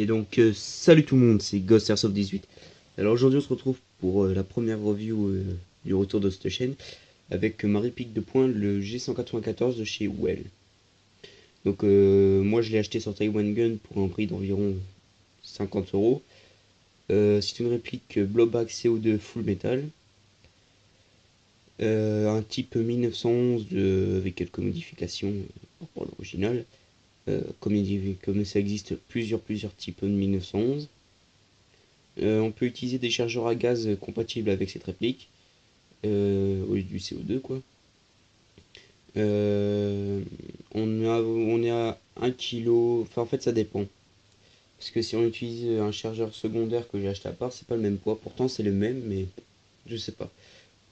Et donc, salut tout le monde, c'est Ghost Airsoft 18. Alors aujourd'hui, on se retrouve pour la première review du retour de cette chaîne avec ma réplique de poing, le G194 de chez Well. Donc, moi je l'ai acheté sur Taiwan Gun pour un prix d'environ 50 euros. C'est une réplique blowback CO2 full metal. Un type 1911 avec quelques modifications par rapport à l'original. Comme ça existe plusieurs types de 1911. On peut utiliser des chargeurs à gaz compatibles avec cette réplique, au lieu du CO2 quoi. On est à 1 kg, enfin en fait ça dépend. Parce que si on utilise un chargeur secondaire que j'ai acheté à part, c'est pas le même poids. Pourtant c'est le même, mais je sais pas.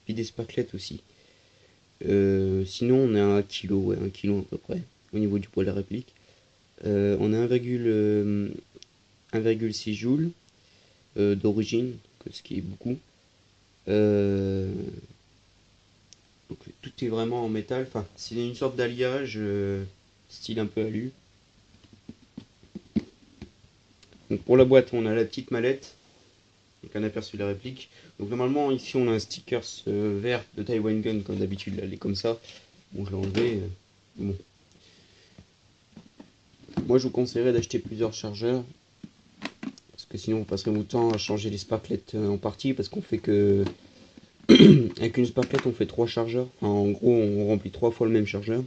Puis des sparklets aussi. Sinon on est à 1 kg, ouais, 1 kg à peu près, au niveau du poids de la réplique. On a 1,6 joules d'origine, ce qui est beaucoup. Donc tout est vraiment en métal. Enfin, c'est une sorte d'alliage style un peu alu. Donc pour la boîte, on a la petite mallette avec un aperçu de la réplique. Donc normalement ici on a un sticker vert de Taiwan Gun comme d'habitude. Là, elle est comme ça. Bon, je l'ai enlevé. Bon. Moi, je vous conseillerais d'acheter plusieurs chargeurs parce que sinon, on passerait beaucoup de temps à changer les sparklets en partie parce qu'on fait que avec une sparklet, on fait 3 chargeurs. Enfin, en gros, on remplit 3 fois le même chargeur.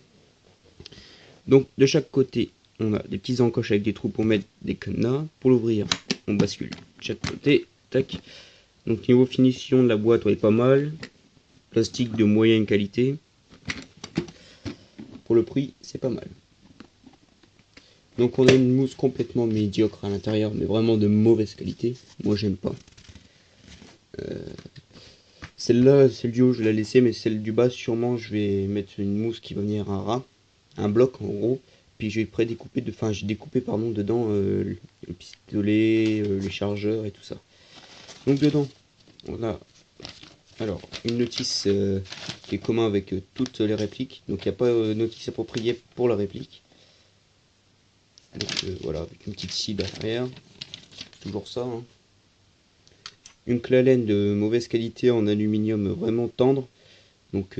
Donc, de chaque côté, on a des petites encoches avec des trous pour mettre des cadenas. Pour l'ouvrir, on bascule de chaque côté. Tac. Donc, niveau finition de la boîte, elle est pas mal. Plastique de moyenne qualité. Pour le prix, c'est pas mal. Donc, on a une mousse complètement médiocre à l'intérieur, mais vraiment de mauvaise qualité. Moi, j'aime pas. Celle-là, celle du haut, je vais la laisser, mais celle du bas, sûrement, je vais mettre une mousse qui va venir un ras, un bloc en gros. Puis je vais prédécouper, j'ai découpé pardon dedans le pistolet, les chargeurs et tout ça. Donc dedans, on a alors une notice qui est commun avec toutes les répliques. Donc il n'y a pas notice appropriée pour la réplique. Donc voilà, avec une petite scie derrière, toujours ça. Hein. Une clé Allen de mauvaise qualité en aluminium vraiment tendre. Donc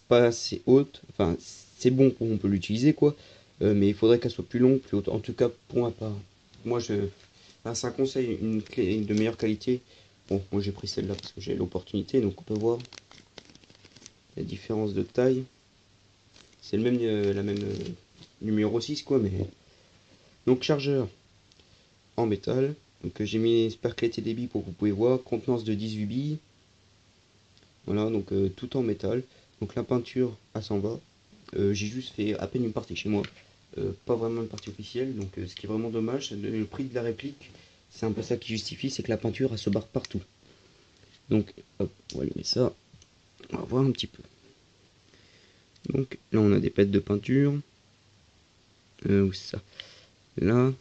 pas assez haute, enfin c'est bon, on peut l'utiliser quoi, mais il faudrait qu'elle soit plus longue, plus haute, en tout cas pour ma part. Moi c'est un conseil, une clé de meilleure qualité. Bon, moi j'ai pris celle-là parce que j'ai l'opportunité, donc on peut voir la différence de taille. C'est le même, la même numéro 6 quoi, mais... Donc chargeur en métal, donc j'ai mis sparklet et débit pour que vous pouvez voir, contenance de 18 billes. Voilà, donc tout en métal. Donc la peinture, elle s'en va. J'ai juste fait à peine une partie chez moi, pas vraiment une partie officielle, donc ce qui est vraiment dommage. Le prix de la réplique, c'est un peu ça qui justifie, c'est que la peinture elle se barre partout. Donc hop, on va allumer ça, on va voir un petit peu. Donc là on a des pètes de peinture, où c'est ça, là,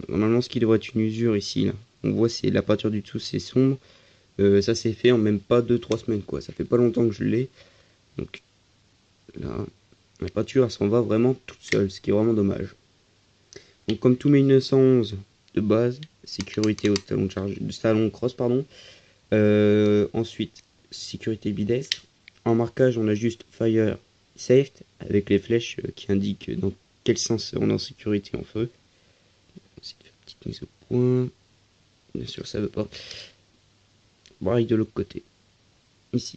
normalement ce qui devrait être une usure ici, là, on voit c'est la peinture du dessous c'est sombre, ça c'est fait en même pas 2-3 semaines quoi, ça fait pas longtemps que je l'ai, donc là, la peinture elle s'en va vraiment toute seule, ce qui est vraiment dommage. Donc comme tous mes 911 de base, sécurité au talon de charge, de talon cross pardon. Ensuite sécurité bidestre. En marquage on a juste fire safe avec les flèches qui indiquent dans quel sens on est en sécurité en feu. C'est une petite mise au point. Bien sûr ça veut pas. Pareil de l'autre côté. Ici.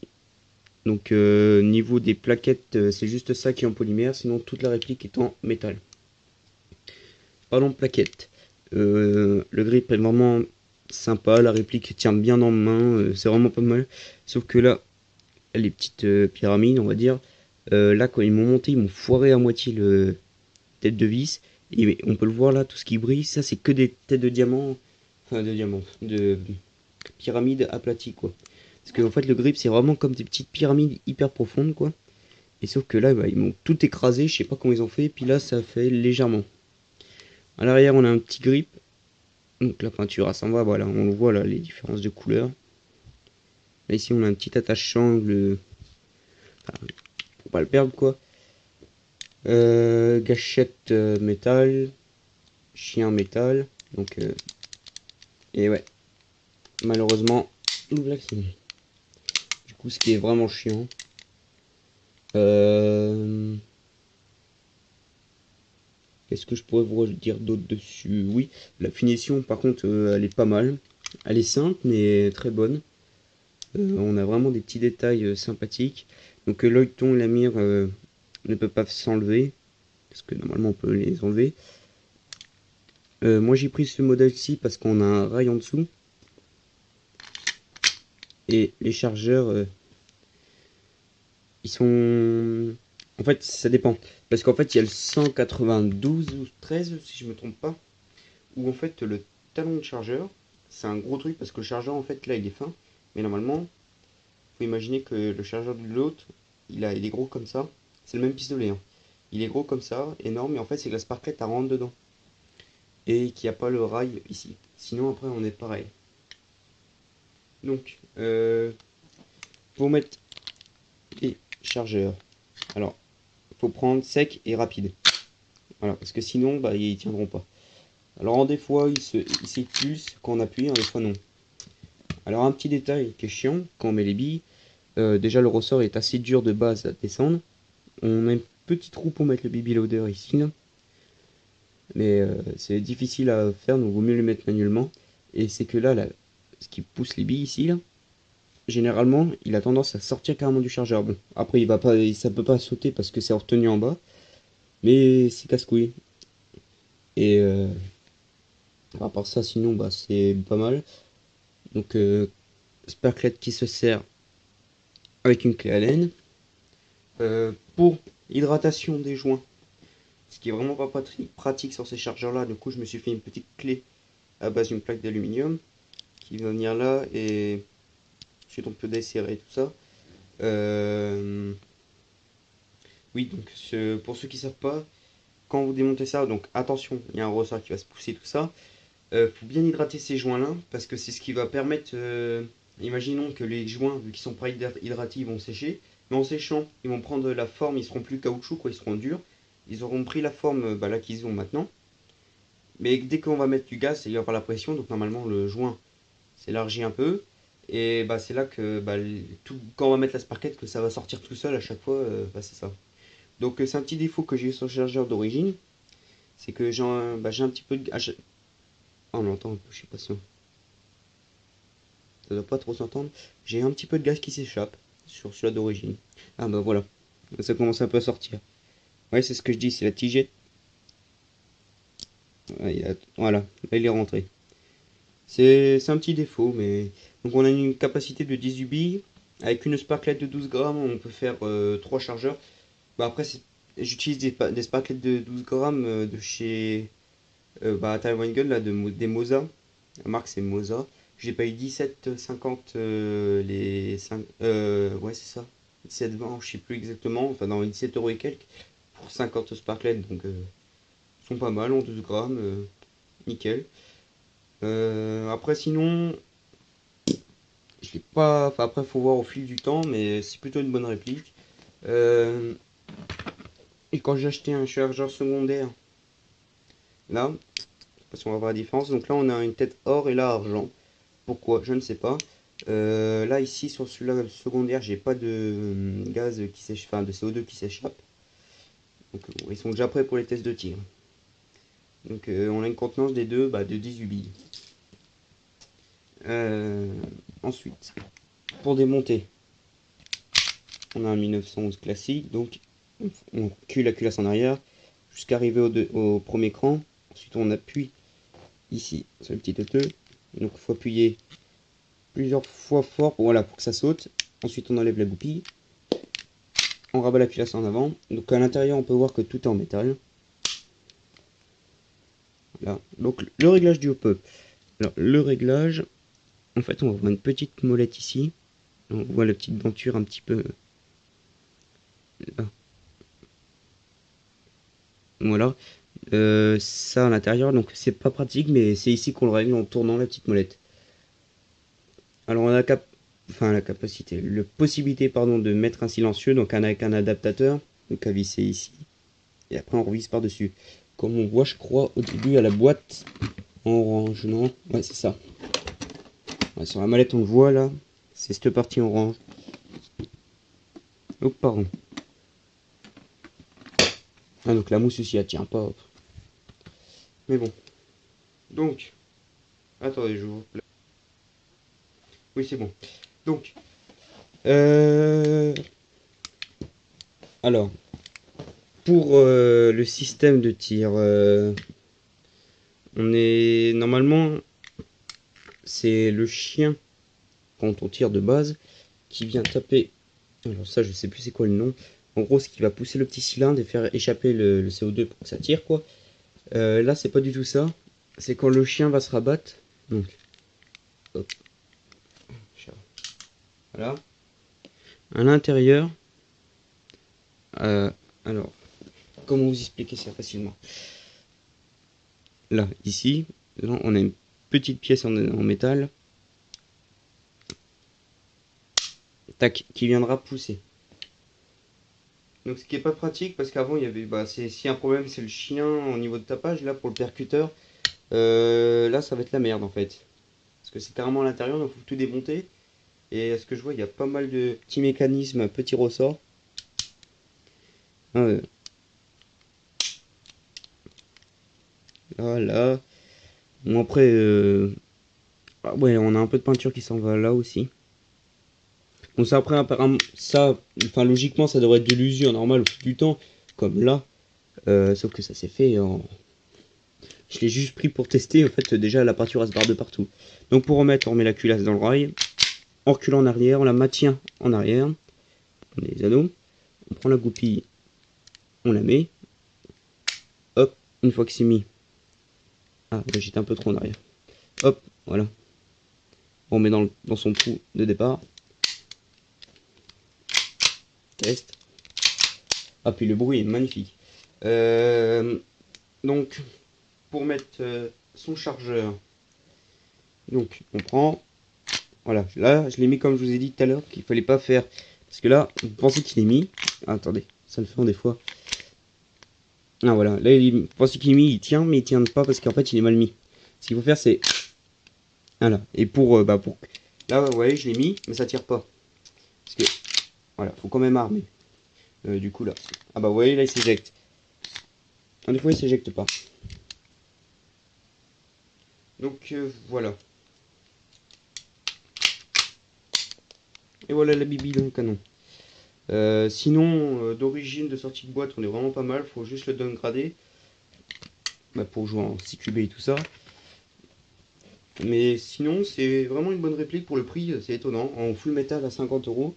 Donc niveau des plaquettes, c'est juste ça qui est en polymère, sinon toute la réplique est en métal. Parlons de plaquettes. Le grip est vraiment sympa, la réplique tient bien en main, c'est vraiment pas mal. Sauf que là, les petites pyramides, on va dire, là quand ils m'ont monté, ils m'ont foiré à moitié le tête de vis. Et on peut le voir là, tout ce qui brille, ça c'est que des têtes de diamant, de pyramides aplaties quoi. Parce que en fait le grip c'est vraiment comme des petites pyramides hyper profondes quoi. Et sauf que là, bah, ils m'ont tout écrasé, je sais pas comment ils ont fait, et puis là ça fait légèrement. À l'arrière, on a un petit grip. Donc la peinture, elle s'en va, voilà, on le voit là, les différences de couleurs. Là, ici, on a un petit attache-sangle, enfin, pour pas le perdre, quoi. Gâchette métal, chien métal. Donc Et ouais, malheureusement, nous voilà que c'est bon. Du coup, ce qui est vraiment chiant. Euh... Qu'est-ce que je pourrais vous dire d'autre dessus? Oui, la finition, par contre, elle est pas mal. Elle est simple, mais très bonne. On a vraiment des petits détails sympathiques. Donc, l'œilleton et la mire ne peuvent pas s'enlever, parce que normalement, on peut les enlever. Moi, j'ai pris ce modèle-ci parce qu'on a un rail en dessous. Et les chargeurs, ils sont... En fait, ça dépend. Parce qu'en fait, il y a le 192 ou 13, si je me trompe pas. Où en fait, le talon de chargeur, c'est un gros truc parce que le chargeur, en fait, là, il est fin. Mais normalement, faut imaginer que le chargeur de l'autre, il est gros comme ça. C'est le même pistolet, hein. Il est gros comme ça, énorme. Mais en fait, c'est que la sparklette, elle rentre dedans. Et qu'il n'y a pas le rail ici. Sinon, après, on est pareil. Donc, pour mettre les chargeurs, alors, faut prendre sec et rapide. Voilà, parce que sinon, bah, ils tiendront pas. Alors, des fois, ils s'éclusent quand on appuie, des fois non. Alors, un petit détail qui est chiant, quand on met les billes, déjà le ressort est assez dur de base à descendre. On a un petit trou pour mettre le baby loader ici, là. Mais c'est difficile à faire, donc vaut mieux le mettre manuellement. Et c'est que là, ce qui pousse les billes ici, là, généralement, il a tendance à sortir carrément du chargeur. Bon, après, il va pas, ça peut pas sauter parce que c'est retenu en bas, mais c'est casse-couille. Et à part ça, sinon, bah, c'est pas mal. Donc, sparklet qui se sert avec une clé Allen. Pour hydratation des joints, ce qui est vraiment pas pratique sur ces chargeurs-là. Du coup, je me suis fait une petite clé à base d'une plaque d'aluminium qui va venir là et ensuite on peut desserrer tout ça. Oui, donc pour ceux qui savent pas, quand vous démontez ça, donc attention, il y a un ressort qui va se pousser, tout ça. Faut bien hydrater ces joints-là, parce que c'est ce qui va permettre, imaginons que les joints, vu qu'ils sont pas hydratés, ils vont sécher, mais en séchant, ils vont prendre la forme, ils seront plus caoutchouc, quoi, ils seront durs. Ils auront pris la forme bah, là qu'ils ont maintenant. Mais dès qu'on va mettre du gaz, il y aura la pression, donc normalement le joint s'élargit un peu. Et bah, c'est là que bah, quand on va mettre la sparkette, que ça va sortir tout seul à chaque fois, bah, c'est ça. Donc c'est un petit défaut que j'ai sur le chargeur d'origine, c'est que j'ai un petit peu de... Oh, on l'entend un peu, je sais pas si ça doit pas trop s'entendre. J'ai un petit peu de gaz qui s'échappe sur celui-là d'origine. Ah bah voilà, ça commence un peu à sortir. Ouais, c'est ce que je dis, c'est la tigette. Ouais, voilà, là il est rentré. C'est un petit défaut, mais... Donc on a une capacité de 18 billes. Avec une sparklette de 12 grammes, on peut faire 3 chargeurs. Bah après, j'utilise des sparklettes de 12 grammes de chez Taiwan Gun, là, des Moza. La marque c'est Moza. J'ai payé 17,50 les 5. Ouais, c'est ça. 17,20, je sais plus exactement. Enfin, dans 17 euros et quelques. Pour 50 sparklettes. Donc, ils sont pas mal en 12 grammes. Nickel. Après, sinon, je l'ai pas. Enfin, après, faut voir au fil du temps. Mais c'est plutôt une bonne réplique. Euh, et quand j'ai acheté un chargeur secondaire, là, parce qu'on va voir la différence. Donc là, on a une tête or et là, argent. Pourquoi? Je ne sais pas. Là, ici, sur celui-là, le secondaire, j'ai pas de gaz qui s'échappe, enfin de CO2 qui s'échappe. Donc, ils sont déjà prêts pour les tests de tir. Donc, on a une contenance des deux bah, de 18 billes. Ensuite, pour démonter, on a un 1911 classique. Donc, on cule la culasse en arrière jusqu'à arriver au premier cran. Ensuite, on appuie ici sur le petit E. Donc, il faut appuyer plusieurs fois fort voilà, pour que ça saute. Ensuite, on enlève la goupille. On rabat la culasse en avant. Donc, à l'intérieur, on peut voir que tout est en métal. Voilà. Donc, le réglage du hop-up. Alors, le réglage, en fait, on va voir une petite molette ici. On voit la petite denture un petit peu là. Voilà. Ça à l'intérieur, donc c'est pas pratique, mais c'est ici qu'on le règle en tournant la petite molette. Alors, on a la capacité, la possibilité, pardon, de mettre un silencieux, donc avec un adaptateur, donc à visser ici. Et après, on revisse par-dessus. Comme on voit, je crois, au début à la boîte, En orange, non? Ouais, c'est ça. Ouais, sur la mallette, on le voit là. C'est cette partie orange. Oh, pardon. Ah, donc la mousse aussi, elle tient pas. Mais bon. Donc, attendez, je vous. Oui, c'est bon. Donc, alors, pour le système de tir, on est normalement, c'est le chien quand on tire de base qui vient taper. Alors ça, je sais plus c'est quoi le nom. En gros, ce qui va pousser le petit cylindre et faire échapper le CO2 pour que ça tire quoi. Là, c'est pas du tout ça. C'est quand le chien va se rabattre. Donc, hop, voilà. À l'intérieur, alors, comment vous expliquer ça facilement? Là, ici, là, on a une petite pièce en métal, tac, qui viendra pousser. Donc ce qui est pas pratique parce qu'avant il y avait, bah, si un problème c'est le chien au niveau de tapage, là pour le percuteur, là ça va être la merde en fait. Parce que c'est carrément à l'intérieur, donc il faut tout démonter. Et à ce que je vois, il y a pas mal de petits mécanismes, petits ressorts. Ah, là. Bon après, ouais, on a un peu de peinture qui s'en va là aussi. Bon ça après, apparemment, ça, enfin logiquement ça devrait être de l'usure normale au fil du temps, comme là. Sauf que ça s'est fait en... Je l'ai juste pris pour tester, en fait déjà la peinture elle se barre de partout. Donc pour remettre, on remet la culasse dans le rail, on recule en arrière, on la maintient en arrière, on met les anneaux, on prend la goupille, on la met, hop, une fois que c'est mis, ah j'étais un peu trop en arrière, hop, voilà, on met dans son trou de départ, test, ah puis le bruit est magnifique. Donc pour mettre son chargeur, donc on prend, voilà, là je l'ai mis comme je vous ai dit tout à l'heure qu'il fallait pas faire, parce que là vous pensez qu'il est mis, ah, attendez, ça le fait des fois. Ah voilà, là il pense qu'il est mis, il tient, mais il tient pas parce qu'en fait il est mal mis. Ce qu'il faut faire c'est, voilà, et pour, là vous voyez je l'ai mis, mais ça tire pas. Parce que, voilà, faut quand même armer. Du coup là, ah bah vous voyez là il s'éjecte. Ah, des fois il s'éjecte pas. Donc voilà. Et voilà la bibi dans le canon. Sinon, d'origine de sortie de boîte, on est vraiment pas mal. Faut juste le downgrader bah, pour jouer en CQB et tout ça. Mais sinon, c'est vraiment une bonne réplique pour le prix. C'est étonnant. En full metal à 50 €.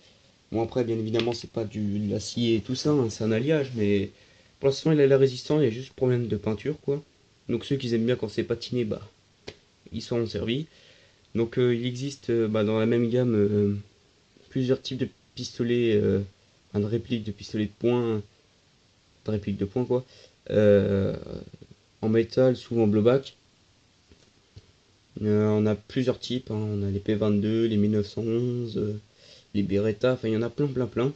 Bon, après, bien évidemment, c'est pas de l'acier et tout ça. Hein, c'est un alliage. Mais pour l'instant, il a l'air résistant. Il y a juste problème de peinture, quoi. Donc, ceux qui aiment bien quand c'est patiné, bah, ils seront servis. Donc, il existe bah, dans la même gamme plusieurs types de pistolets. De répliques de pistolets de poing, de répliques de poing quoi, euh, en métal, souvent blowback. On a plusieurs types, hein. On a les P22, les 1911, les Beretta, enfin il y en a plein plein plein.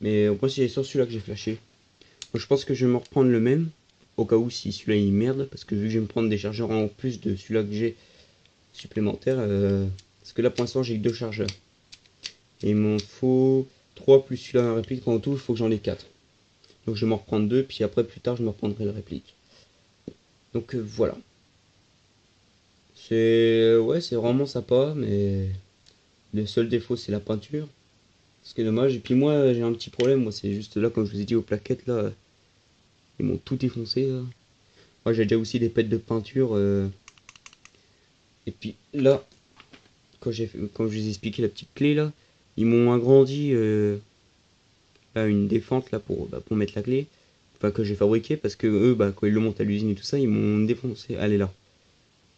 Mais moi c'est sur celui-là que j'ai flashé. Donc, je pense que je vais me reprendre le même, au cas où si celui-là il merde, parce que vu que je vais me prendre des chargeurs en plus de celui-là que j'ai supplémentaire, parce que là pour l'instant j'ai que deux chargeurs. Et il m'en faut 3 plus celui-là en réplique, en tout il faut que j'en ai 4. Donc je vais m'en reprendre deux, puis après plus tard je me reprendrai la réplique. Donc voilà. Ouais, c'est vraiment sympa, mais le seul défaut c'est la peinture. Ce qui est dommage. Et puis moi j'ai un petit problème, moi c'est juste là comme je vous ai dit aux plaquettes là, ils m'ont tout défoncé là. Moi j'ai déjà aussi des pètes de peinture. Et puis là, quand je vous ai expliqué la petite clé là, ils m'ont agrandi là une défente là pour mettre la clé. Enfin que j'ai fabriqué parce que eux bah quand ils le montent à l'usine et tout ça, ils m'ont défoncé. Allez là.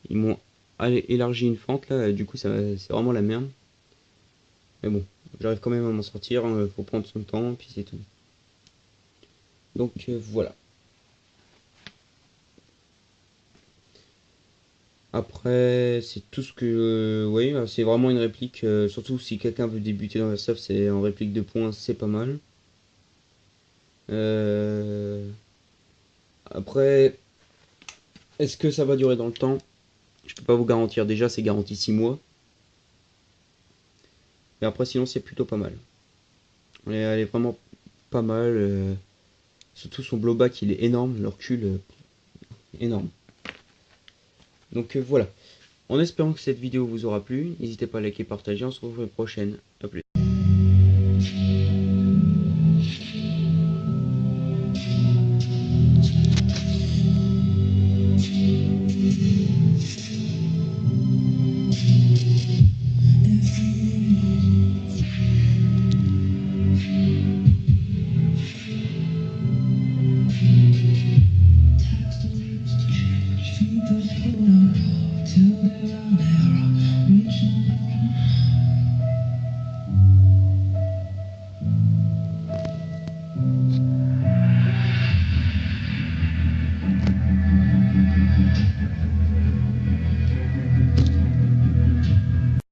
Ils m'ont élargi une fente là, du coup c'est vraiment la merde. Mais bon, j'arrive quand même à m'en sortir, hein, faut prendre son temps, puis c'est tout. Donc voilà. Après, c'est tout ce que... oui, c'est vraiment une réplique, surtout si quelqu'un veut débuter dans la stuff, c'est en réplique de points, c'est pas mal. Euh, Après, Est-ce que ça va durer dans le temps? Je peux pas vous garantir. Déjà, c'est garanti 6 mois. Mais après, sinon, c'est plutôt pas mal. Elle est vraiment pas mal. Surtout son blowback, il est énorme. Le recul, énorme. Donc voilà. En espérant que cette vidéo vous aura plu, n'hésitez pas à liker et partager. On se retrouve la prochaine. A plus.